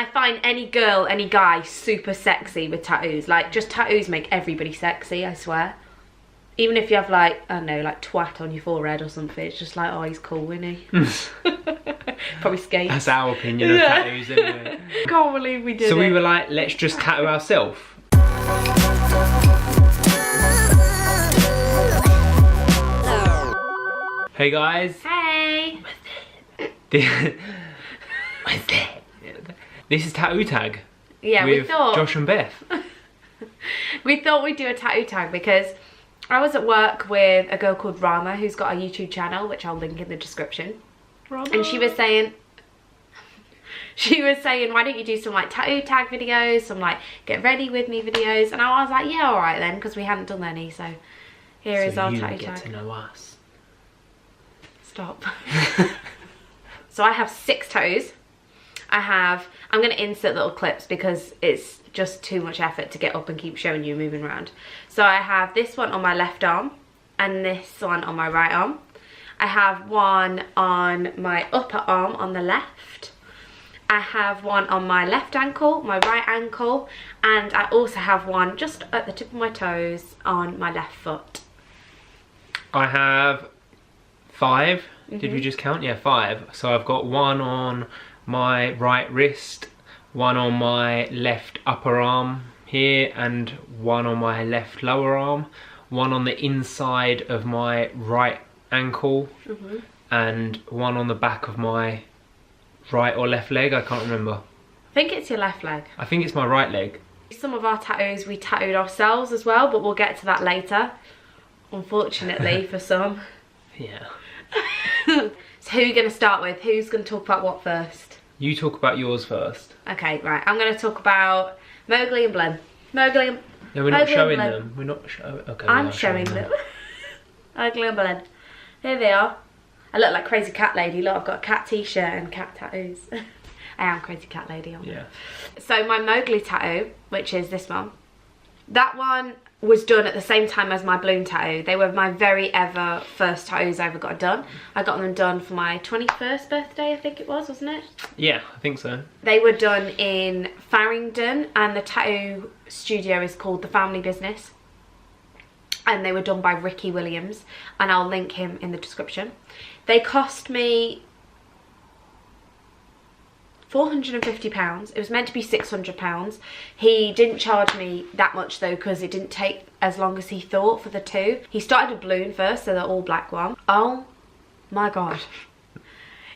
I find any girl, any guy super sexy with tattoos. Like, just tattoos make everybody sexy, I swear. Even if you have like, I don't know, like twat on your forehead or something, it's just like, oh, he's cool, isn't he? Probably skates. That's our opinion of tattoos, isn't it? Can't believe we did So it. we were like, let's just tattoo ourselves. Hey guys. Hey. This is Tattoo Tag. Yeah, with we thought Josh and Beth. we thought we'd do a tattoo tag because I was at work with a girl called Rama who's got a YouTube channel, which I'll link in the description. Rama. And she was saying, why don't you do some like tattoo tag videos, some like get ready with me videos? And I was like, yeah, all right then, because we hadn't done any. So here is our tattoo get tag. to know us. Stop. So I have 6 tattoos. I'm going to insert little clips because it's just too much effort to get up and keep showing you moving around. So I have this one on my left arm and this one on my right arm. I have one on my upper arm on the left. I have one on my left ankle, my right ankle, and I also have one just at the tip of my toes on my left foot. I have 5. Did we just count? Yeah, 5. So I've got one on my right wrist, one on my left upper arm here, and one on my left lower arm, one on the inside of my right ankle, and one on the back of my right or left leg. I can't remember. I think it's your left leg. I think it's my right leg. Some of our tattoos we tattooed ourselves as well, but we'll get to that later, unfortunately for some. Yeah. So who are you going to start with? Who's going to talk about what first? You talk about yours first. Okay, right. I'm going to talk about Mowgli and Blem. Mowgli and... No, we're not showing them. We're not showing... Okay, I'm showing them. Mowgli and Blem. Here they are. I look like Crazy Cat Lady. Look, I've got a cat t-shirt and cat tattoos. I am Crazy Cat Lady, aren't I? Yeah. So my Mowgli tattoo, which is this one, that one was done at the same time as my balloon tattoo. They were my very ever first tattoos I ever got done. I got them done for my 21st birthday, I think it was, wasn't it? Yeah, I think so. They were done in Farringdon and the tattoo studio is called The Family Business. And they were done by Ricky Williams, and I'll link him in the description. They cost me £450. It was meant to be £600. He didn't charge me that much though, because it didn't take as long as he thought for the 2. He started a balloon first, so the all black one. Oh my god.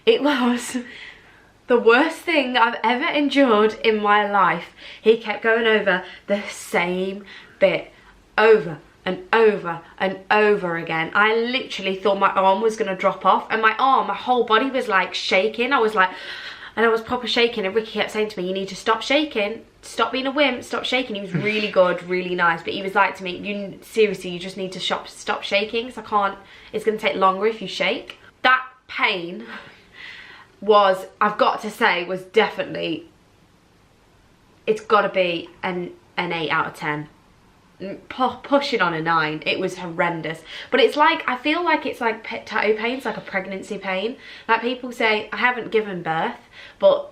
It was the worst thing I've ever endured in my life. He kept going over the same bit over and over and over again. I literally thought my arm was going to drop off, and my whole body was like shaking. I was like, and I was proper shaking, and Ricky kept saying to me, you need to stop shaking, stop being a wimp, stop shaking. He was really good, really nice, but he was like to me, seriously, you just need to stop shaking, because I can't, it's going to take longer if you shake. That pain was, I've got to say, was definitely, it's got to be an 8 out of 10. Pushing on a 9. It was horrendous, but it's like, I feel like it's like tattoo pain's like a pregnancy pain. Like people say, I haven't given birth, but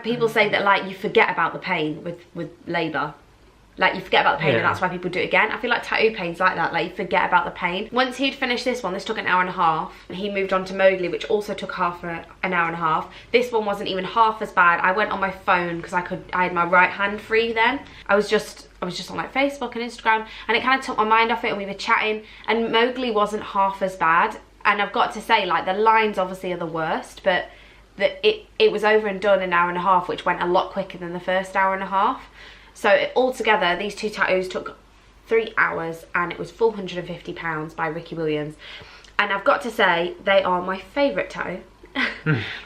people say that like you forget about the pain with labour. Like you forget about the pain, and that's why people do it again. I feel like tattoo pain's like that, like you forget about the pain. Once he'd finished this one, this took an hour and a half, and he moved on to Mowgli, which also took an hour and a half. This one wasn't even half as bad. I went on my phone because I had my right hand free then. I was just on like Facebook and Instagram, and it kind of took my mind off it, and we were chatting, and Mowgli wasn't half as bad. And I've got to say, like, the lines obviously are the worst, but it was over and done in an hour and a half, which went a lot quicker than the first hour and a half. So altogether, these 2 tattoos took 3 hours, and it was £450 by Ricky Williams. And I've got to say, they are my favourite tattoo.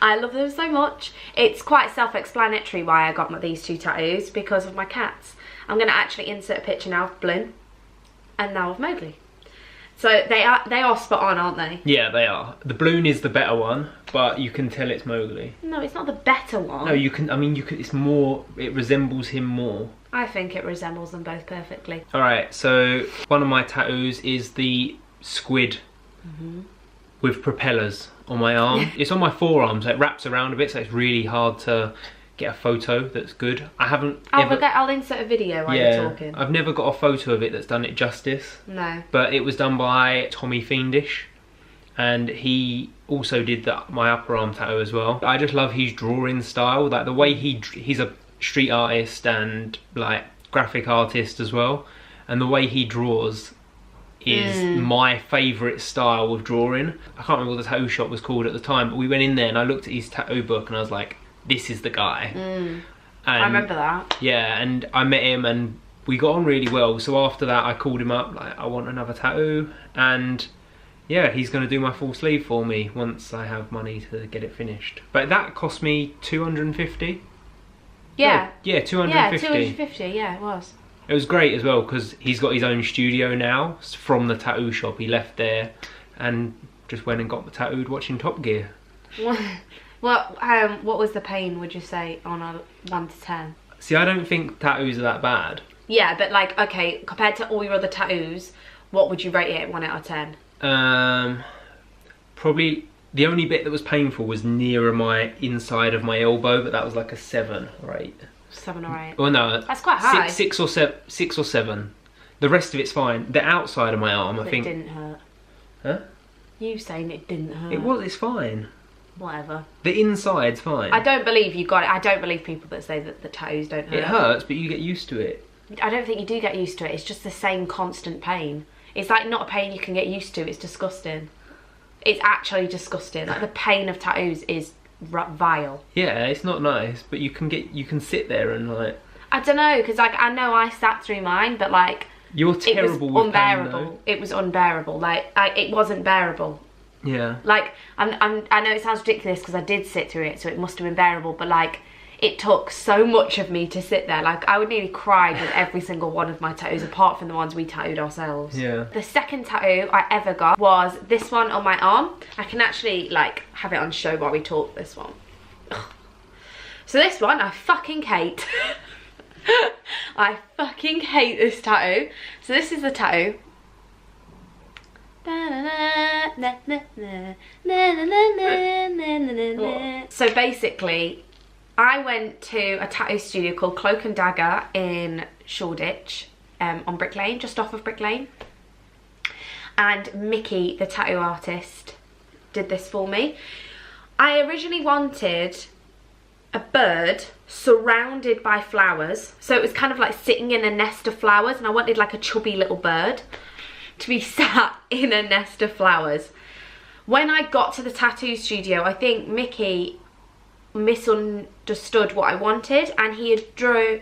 I love them so much. It's quite self-explanatory why I got these 2 tattoos, because of my cats. I'm going to actually insert a picture now of Bloom and now of Mowgli. So they are spot on, aren't they? Yeah, they are. The balloon is the better one, but you can tell it's Mowgli. No, it's not the better one. No, you can. I mean, it's more. It resembles him more. I think it resembles them both perfectly. All right. So one of my tattoos is the squid with propellers on my arm. It's on my forearm, so it wraps around a bit, so it's really hard to get a photo that's good. I haven't I'll insert a video while you're talking. I've never got a photo of it that's done it justice. No. But it was done by Fiendish, and he also did my upper arm tattoo as well. I just love his drawing style, like the way he's a street artist and like graphic artist as well, and the way he draws is my favourite style of drawing. I can't remember what the tattoo shop was called at the time, but we went in there and I looked at his tattoo book and I was like, this is the guy. And, I remember that. Yeah, and I met him and we got on really well. So after that I called him up, like, I want another tattoo, and yeah, he's going to do my full sleeve for me once I have money to get it finished. But that cost me 250. Yeah. Yeah, 250. Yeah, 250, yeah, it was. It was great as well because he's got his own studio now from the tattoo shop. He left there and just went and got tattooed watching Top Gear. What was the pain, would you say, on a 1 to 10? See, I don't think tattoos are that bad. Yeah, but like, okay, compared to all your other tattoos, what would you rate it 1 out of 10? Probably the only bit that was painful was nearer my inside of my elbow, but that was like a 7 or 8. 7 or 8. Well, no, that's quite high. 6 or 7. The rest of it's fine. The outside of my arm, I think. It didn't hurt. Huh? You saying it didn't hurt? It's fine. Whatever. The inside's fine. I don't believe you got it. I don't believe people that say that the tattoos don't hurt. It hurts, but you get used to it. I don't think you do get used to it. It's just the same constant pain. It's like not a pain you can get used to. It's disgusting. It's actually disgusting. Like the pain of tattoos is vile. Yeah, it's not nice, but you can sit there and like. I don't know, because like I know I sat through mine, but like. You're terrible with unbearable. pain, though. It was unbearable. Like it wasn't bearable. Yeah. Like I know it sounds ridiculous because I did sit through it, so it must have been bearable. But like, it took so much of me to sit there. Like I would nearly cry with every single one of my tattoos, apart from the ones we tattooed ourselves. Yeah. The second tattoo I ever got was this one on my arm. I can actually like have it on show while we talk. This one. So this one I fucking hate. I fucking hate this tattoo. So this is the tattoo. So basically, I went to a tattoo studio called Cloak and Dagger in Shoreditch, on Brick Lane, just off of Brick Lane. And Mickey, the tattoo artist, did this for me. I originally wanted a bird surrounded by flowers, so it was kind of like sitting in a nest of flowers, and I wanted like a chubby little bird to be sat in a nest of flowers. When I got to the tattoo studio, I think Mickey misunderstood what I wanted, and he had drawn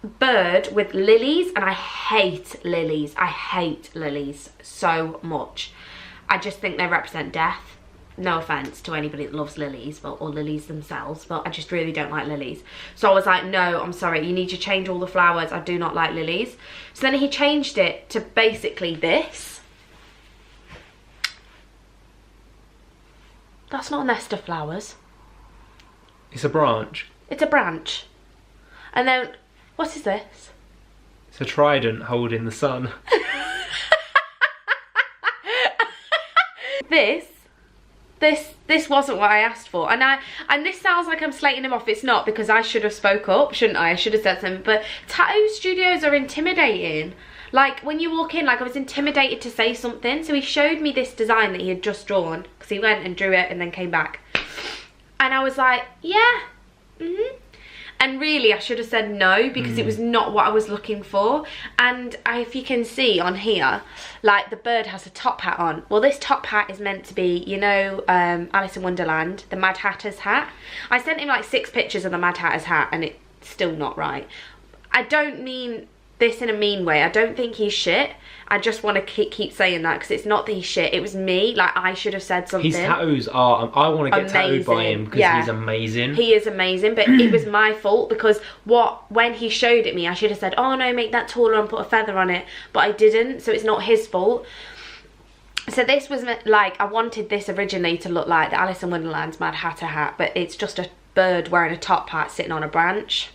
a bird with lilies, and I hate lilies. I hate lilies so much. I just think they represent death. No offence to anybody that loves lilies, or lilies themselves, but I just really don't like lilies. So I was like, no, I'm sorry, you need to change all the flowers. I do not like lilies. So then he changed it to basically this. That's not a nest of flowers. It's a branch. It's a branch. And then, what is this? It's a trident holding the sun. This wasn't what I asked for, and this sounds like I'm slating him off. It's not, because I should have spoke up, shouldn't I? I should have said something. But tattoo studios are intimidating. Like when you walk in, like I was intimidated to say something. So he showed me this design that he had just drawn, because he went and drew it and then came back, and I was like, yeah, And really, I should have said no, because it was not what I was looking for. And if you can see on here, like the bird has a top hat on. Well, this top hat is meant to be, you know, Alice in Wonderland, the Mad Hatter's hat. I sent him like 6 pictures of the Mad Hatter's hat, and it's still not right. I don't mean this in a mean way. I don't think he's shit. I just want to keep saying that, because it's not that he's shit. It was me. Like, I should have said something. His tattoos are, I want to get tattooed by him, because he's amazing. He is amazing, but it was my fault, because when he showed it me, I should have said, oh no, make that taller and put a feather on it. But I didn't, so it's not his fault. So this was like, I wanted this originally to look like the Alice in Wonderland's Mad Hatter hat, but it's just a bird wearing a top hat sitting on a branch.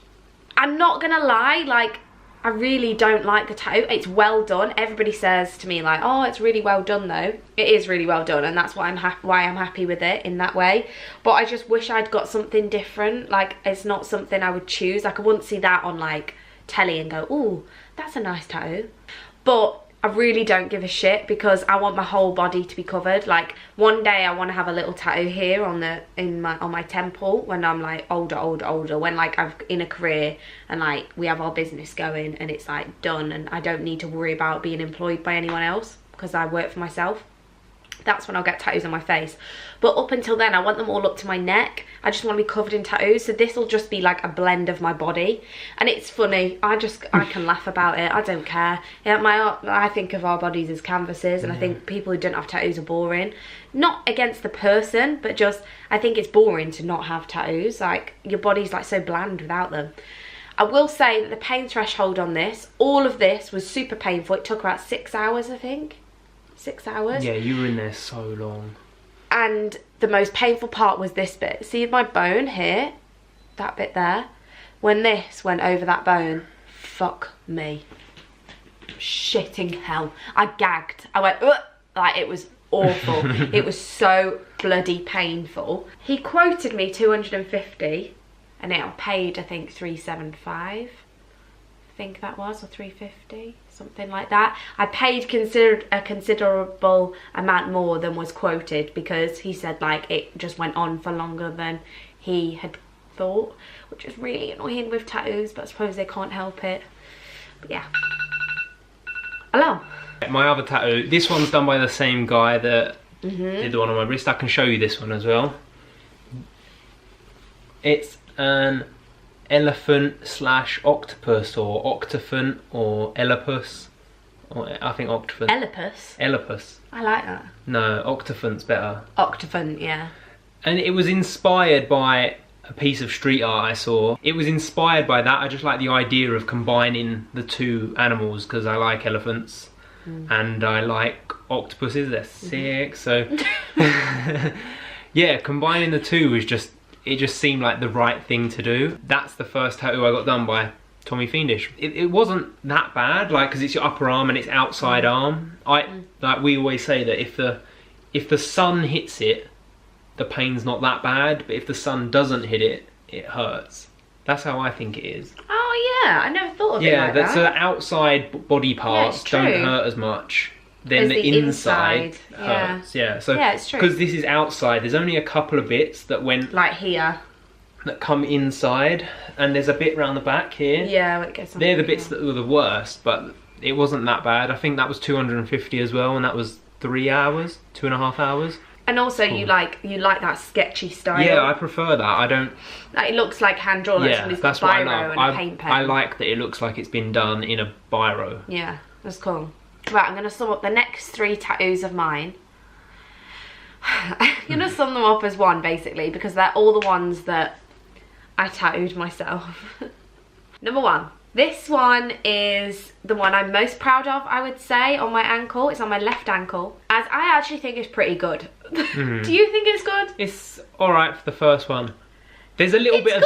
I'm not gonna lie, like, I really don't like the tattoo. It's well done. Everybody says to me like, oh, it's really well done though. It is really well done, and that's why I'm happy with it in that way. But I just wish I'd got something different. Like, it's not something I would choose. Like, I wouldn't see that on like telly and go, oh, that's a nice tattoo. But I really don't give a shit because I want my whole body to be covered. Like, one day I want to have a little tattoo here on my temple when I'm like older, when like I'm in a career and like we have our business going and it's like done and I don't need to worry about being employed by anyone else because I work for myself. That's when I'll get tattoos on my face. But up until then, I want them all up to my neck. I just want to be covered in tattoos. So this will just be like a blend of my body. And it's funny. I can laugh about it. I don't care. Yeah, I think of our bodies as canvases. And I think people who don't have tattoos are boring. Not against the person, but just, I think it's boring to not have tattoos. Like, your body's like so bland without them. I will say that the pain threshold on this, all of this was super painful. It took about 6 hours, I think. 6 hours. Yeah, you were in there so long. And the most painful part was this bit. See my bone here? That bit there? When this went over that bone, fuck me. Shitting hell. I gagged. I went, ugh! Like, it was awful. It was so bloody painful. He quoted me 250 and it paid, I think, 375. I think that was, or 350, something like that. I paid a considerable amount more than was quoted because he said like it just went on for longer than he had thought, which is really annoying with tattoos, but I suppose they can't help it. But yeah. Hello. My other tattoo, this one's done by the same guy that did the one on my wrist. I can show you this one as well. It's an elephant / octopus, or octophant, or elopus, or I think octopus. Elopus? Elopus. I like that. No, octophant's better. Octophant, yeah. And it was inspired by a piece of street art I saw. It was inspired by that. I just like the idea of combining the two animals because I like elephants and I like octopuses, they're sick. So yeah, combining the two was just, it just seemed like the right thing to do. That's the first tattoo I got done by Tommy Fiendish. It wasn't that bad, like, because it's your upper arm and it's outside arm. Like we always say that if the sun hits it, the pain's not that bad, but if the sun doesn't hit it, it hurts. That's how I think it is. Oh yeah, I never thought of it like that. So the outside body parts don't hurt as much. Then the inside hurts. Yeah, so yeah, it's true. Because this is outside, there's only a couple of bits that went like here that come inside, and there's a bit around the back here. Yeah, it gets on. They're the bits that were the worst, but it wasn't that bad. I think that was 250 as well, and that was 3 hours, 2.5 hours. And also, you like that sketchy style. Yeah, I prefer that. I don't. Like, it looks like hand drawn. Yeah, that's what I love. And a paint pen. I like that it looks like it's been done in a biro. Yeah, that's cool. Right, I'm gonna sum up the next 3 tattoos of mine. I'm gonna sum them up as one, basically, because they're all the ones that I tattooed myself. Number 1. This one is the one I'm most proud of, I would say, on my ankle. It's on my left ankle, as I actually think it's pretty good. Do you think it's good? It's alright for the first one. There's a little bit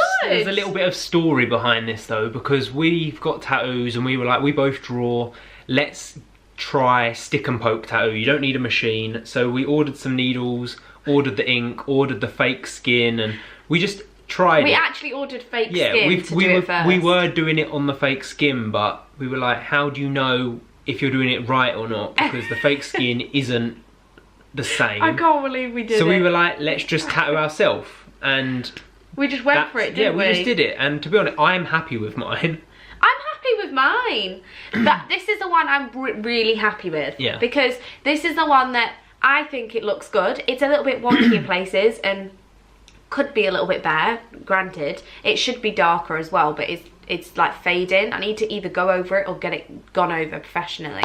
of story behind this though, because we've got tattoos and we were like, we both draw, let's try stick and poke tattoo. You don't need a machine. So we ordered some needles, ordered the ink, ordered the fake skin, and we just tried We actually ordered fake skin to do it first. We were doing it on the fake skin, but we were like, how do you know if you're doing it right or not? Because the fake skin isn't the same. I can't believe we did it. So we were like, let's just tattoo ourselves. And we just went for it, didn't we? Yeah, we just did it. And to be honest, I'm happy with mine. I'm happy with mine. But this is the one I'm really happy with. Yeah. Because this is the one that I think it looks good. It's a little bit wonky in places and could be a little bit bare, granted. It should be darker as well, but it's like fading. I need to either go over it or get it gone over professionally.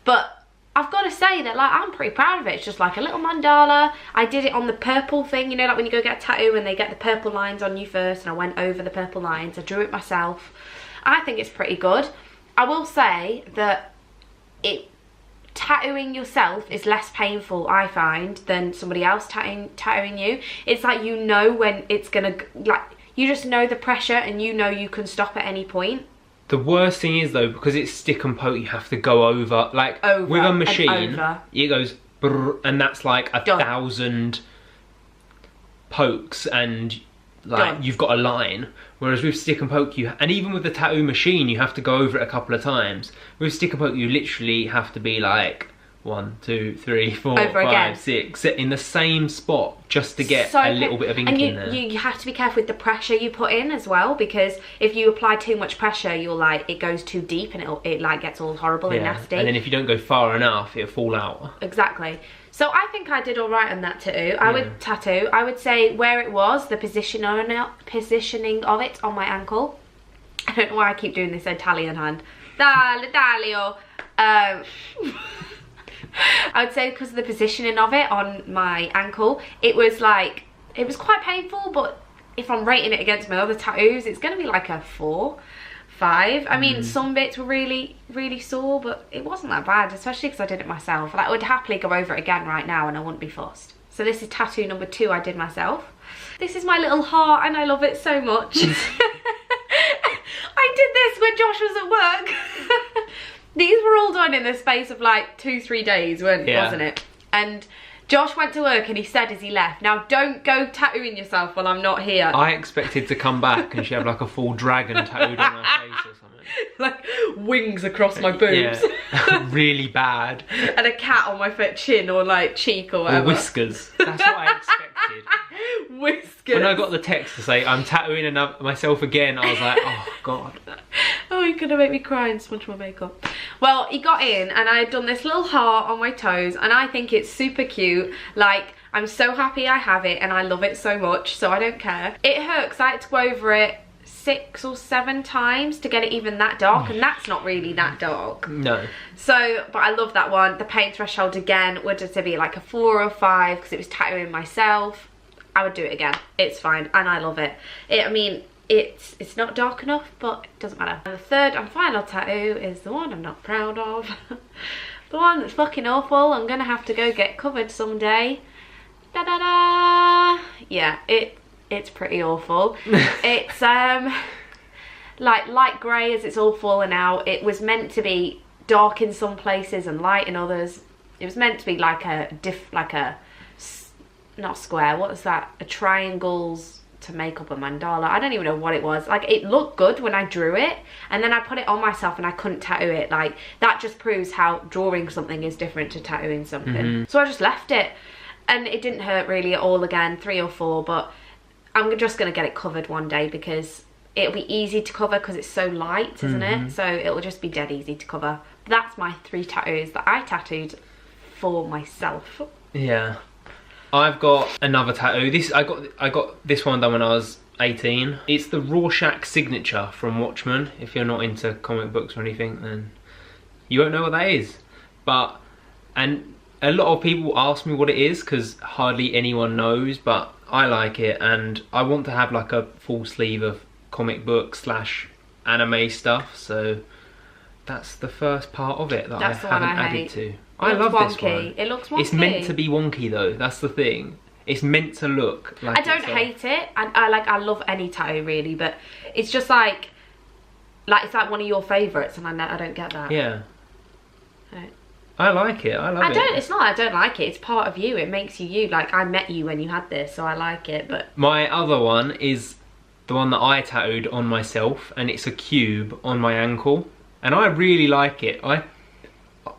But I've got to say that, like, I'm pretty proud of it. It's just like a little mandala. I did it on the purple thing, you know, like when you go get a tattoo and they get the purple lines on you first, and I went over the purple lines. I drew it myself. I think it's pretty good. I will say that tattooing yourself is less painful, I find, than somebody else tattooing you. It's like, you know when it's gonna, like, you just know the pressure and you know you can stop at any point. The worst thing is though, because it's stick and poke, you have to go over, like with a machine, it goes brrr, and that's like 1,000 pokes and like you've got a line. Whereas with stick and poke, and even with the tattoo machine, you have to go over it a couple of times. With stick and poke, you literally have to be like 1, 2, 3, 4, 5, 6 in the same spot just to get a little bit of ink in there. You have to be careful with the pressure you put in as well, because if you apply too much pressure, you'll like it goes too deep and it like gets all horrible and nasty. And then if you don't go far enough, it'll fall out. Exactly. So I think I did all right on that tattoo. I would say where it was, the positioning of it on my ankle. I don't know why I keep doing this Italian hand. Dalio. I would say because of the positioning of it on my ankle, it was quite painful, but if I'm rating it against my other tattoos, it's going to be like a 4, 5. I mean, some bits were really, really sore, but it wasn't that bad, especially because I did it myself. Like, I would happily go over it again right now and I wouldn't be fussed. So this is tattoo number 2 I did myself. This is my little heart and I love it so much. I did this when Josh was at work. These were all done in the space of like 2-3 days, wasn't it? And Josh went to work and he said as he left, now don't go tattooing yourself while I'm not here. I expected to come back and she had like a full dragon tattooed on her face or something. Like wings across my boobs. Yeah, really bad. And a cat on my chin or like cheek or whatever. Or whiskers. That's what I expected. Whiskers. When I got the text to say I'm tattooing myself again, I was like, oh god. Oh, you're gonna make me cry and smudge my makeup. Well, he got in and I had done this little heart on my toes and I think it's super cute. Like, I'm so happy I have it and I love it so much, so I don't care. It hurt because I had to go over it 6 or 7 times to get it even that dark, and that's not really that dark. No. So, but I love that one. The pain threshold again would just be like a 4 or 5 because it was tattooing myself. I would do it again. It's fine and I love it. I mean, it's not dark enough, but it doesn't matter. And the third and final tattoo is the one I'm not proud of. The one that's fucking awful. I'm gonna have to go get covered someday. Da da da. Yeah, it's pretty awful. It's like light grey as it's all fallen out. It was meant to be dark in some places and light in others. It was meant to be like not square, what is that? A triangles to make up a mandala. I don't even know what it was. Like, it looked good when I drew it and then I put it on myself and I couldn't tattoo it. Like, that just proves how drawing something is different to tattooing something. So I just left it and it didn't hurt really at all again, 3 or 4, but I'm just gonna get it covered one day because it'll be easy to cover because it's so light, isn't it? So it'll just be dead easy to cover. That's my 3 tattoos that I tattooed for myself. Yeah. I've got another tattoo. I got this one done when I was 18. It's the Rorschach signature from Watchmen. If you're not into comic books or anything, then you won't know what that is. And a lot of people ask me what it is because hardly anyone knows, but I like it and I want to have like a full sleeve of comic book / anime stuff, so that's the first part of it that I haven't added to. I love this one. It looks wonky. It's meant to be wonky though, that's the thing. It's meant to look like I don't hate it. I love any tattoo really, but it's just like it's like one of your favourites and I don't get that. Yeah. Right. I like it, I love it. It's not I don't like it, it's part of you, it makes you. Like, I met you when you had this, so I like it, but... My other one is the one that I tattooed on myself, and it's a cube on my ankle. And I really like it.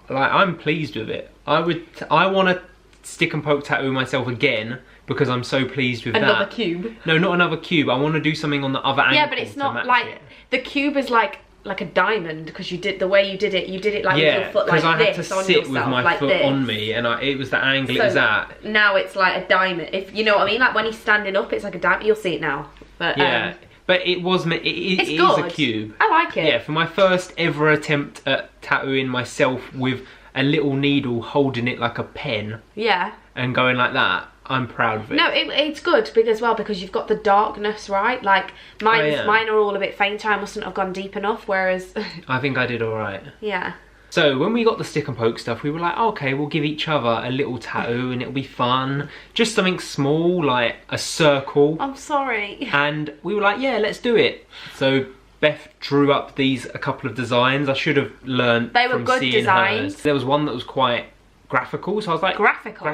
I'm pleased with it. I want to stick and poke tattoo myself again because I'm so pleased with another cube? No, not another cube. I want to do something on the other ankle. Yeah, but it's not like the cube is like a diamond because you did the way you did it like with your foot like this on yourself. Yeah, because I had to sit with my foot on me and it was the angle it was at. Now it's like a diamond. If you know what I mean, like when he's standing up, it's like a diamond. You'll see it now. But yeah. But it is a cube. I like it. Yeah, for my first ever attempt at tattooing myself with a little needle holding it like a pen. Yeah. And going like that, I'm proud of it. No, it's good because you've got the darkness, right? Like mine are all a bit fainter. I mustn't have gone deep enough, whereas... I think I did all right. Yeah. So when we got the stick and poke stuff, we were like, okay, we'll give each other a little tattoo and it'll be fun. Just something small, like a circle. I'm sorry. And we were like, yeah, let's do it. So Beth drew up a couple of designs. I should have learned They were from good seeing designs. hers. There was one that was quite graphical, so I was like, Graphical?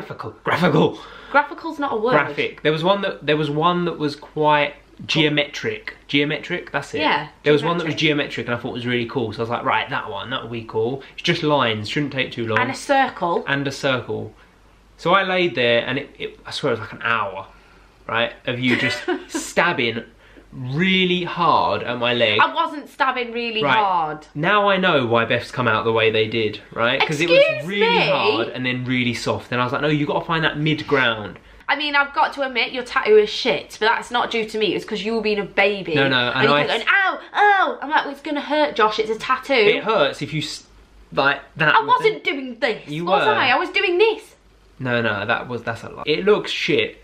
Graphical. Graphical's not a word. Graphic. There was one that was quite geometric. Geometric, that's it. Yeah. There was one that was geometric and I thought was really cool. So I was like, right, that would be cool. It's just lines, shouldn't take too long. And a circle. And a circle. So I laid there and I swear it was like an hour, right, of you just stabbing really hard at my leg. I wasn't stabbing really hard. Now I know why Beth's come out the way they did, right? Because it was really hard and then really soft. And I was like, no, you got to find that mid-ground. I mean, I've got to admit, your tattoo is shit, but that's not due to me. It's because you were being a baby. No, and you kept going, ow, ow. I'm like, well, it's going to hurt, Josh. It's a tattoo. It hurts if you, like, that. I wasn't doing this, you was were. I was doing this. No, that's a lie. It looks shit,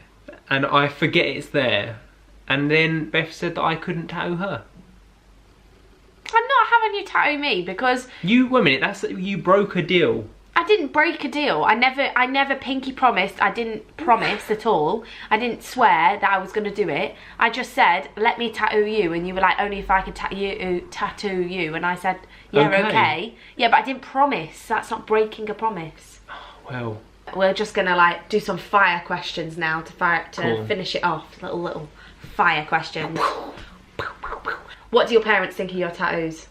and I forget it's there. And then Beth said that I couldn't tattoo her. I'm not having you tattoo me because... Wait a minute, you broke a deal. I didn't break a deal. I never pinky promised. I didn't promise at all. I didn't swear that I was going to do it. I just said, let me tattoo you. And you were like, only if I could tattoo you. And I said, yeah, okay. Yeah, but I didn't promise. That's not breaking a promise. Well... We're just going to like do some fire questions now to finish it off. Little fire questions. What do your parents think of your tattoos?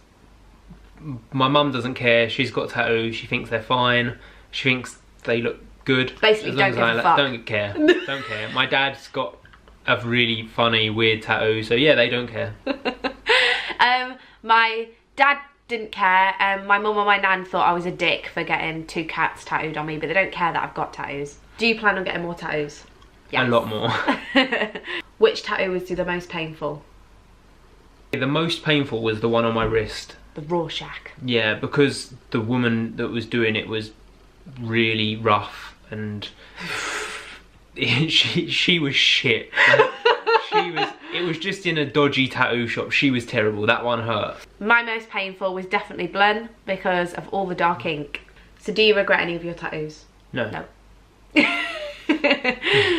My mum doesn't care. She's got tattoos. She thinks they're fine. She thinks they look good. Basically, don't give a fuck. Don't care. Don't care. My dad's got a really funny, weird tattoo. So yeah, they don't care. My dad didn't care. My mum and my nan thought I was a dick for getting 2 cats tattooed on me, but they don't care that I've got tattoos. Do you plan on getting more tattoos? Yes. A lot more. Which tattoo was the most painful? The most painful was the one on my wrist. The Rorschach. Yeah, because the woman that was doing it was really rough and she was shit. It was just in a dodgy tattoo shop. She was terrible. That one hurt. My most painful was definitely Blen because of all the dark ink. So do you regret any of your tattoos? No. No.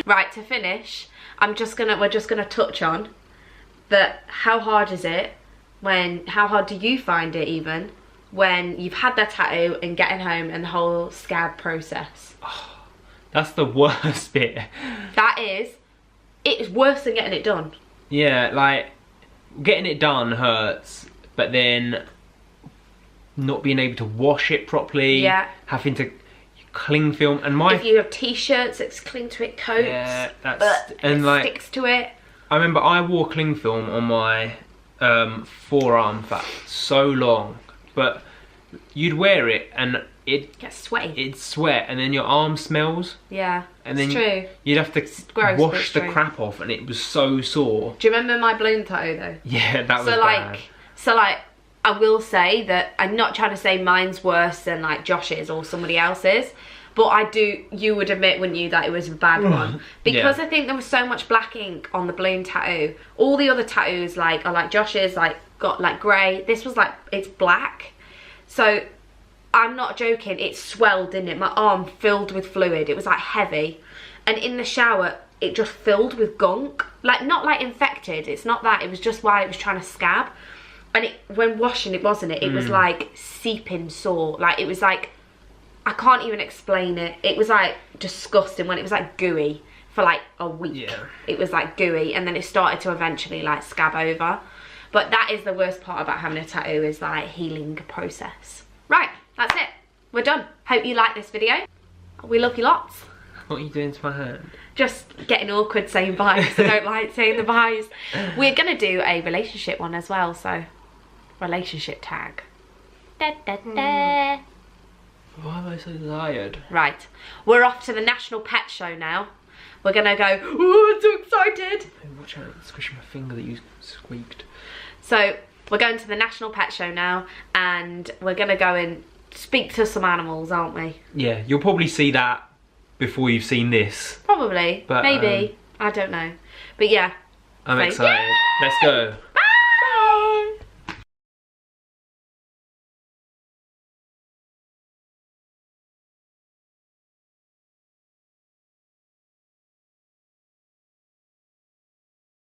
Right, to finish, we're just gonna touch on that. How hard is it how hard do you find it even when you've had that tattoo and getting home and the whole scab process? Oh, that's the worst bit. It's worse than getting it done. Yeah, like getting it done hurts, but then not being able to wash it properly, having to cling film, and if you have t-shirts that cling to it, coats, and it sticks to it. I remember I wore cling film on my forearm for so long, but you'd wear it and it gets sweaty. It'd sweat, and then your arm smells. Yeah, and then true. You'd have to wash the crap off, and it was so sore. Do you remember my balloon tattoo though? Yeah, that was bad. So I will say that I'm not trying to say mine's worse than like Josh's or somebody else's, but you would admit, wouldn't you, that it was a bad one? Because I think there was so much black ink on the balloon tattoo. All the other tattoos are like Josh's, got like grey. This was like, it's black. So I'm not joking, it swelled, didn't it? My arm filled with fluid. It was like heavy. And in the shower, it just filled with gunk. Like, not like infected, it's not that. It was just why it was trying to scab. And when washing it, wasn't it? It was like seeping sore. Like, it was like, I can't even explain it. It was like disgusting when it was like gooey for like a week. Yeah. It was like gooey, and then it started to eventually like scab over. But that is the worst part about having a tattoo, is like healing process. Right, that's it. We're done. Hope you like this video. We love you lots. What are you doing to my hand? Just getting awkward saying bye because I don't like saying the byes. We're going to do a relationship one as well, so relationship tag. Da, da, da. Why am I so tired? Right, we're off to the National Pet Show now. We're going to go, oh, I'm so excited. Watch out, it's squishing my finger that you squeaked. So we're going to the National Pet Show now, and we're going to go and speak to some animals, aren't we? Yeah, you'll probably see that before you've seen this. Probably, but maybe. I don't know. But yeah. I'm excited. Yeah! Let's go.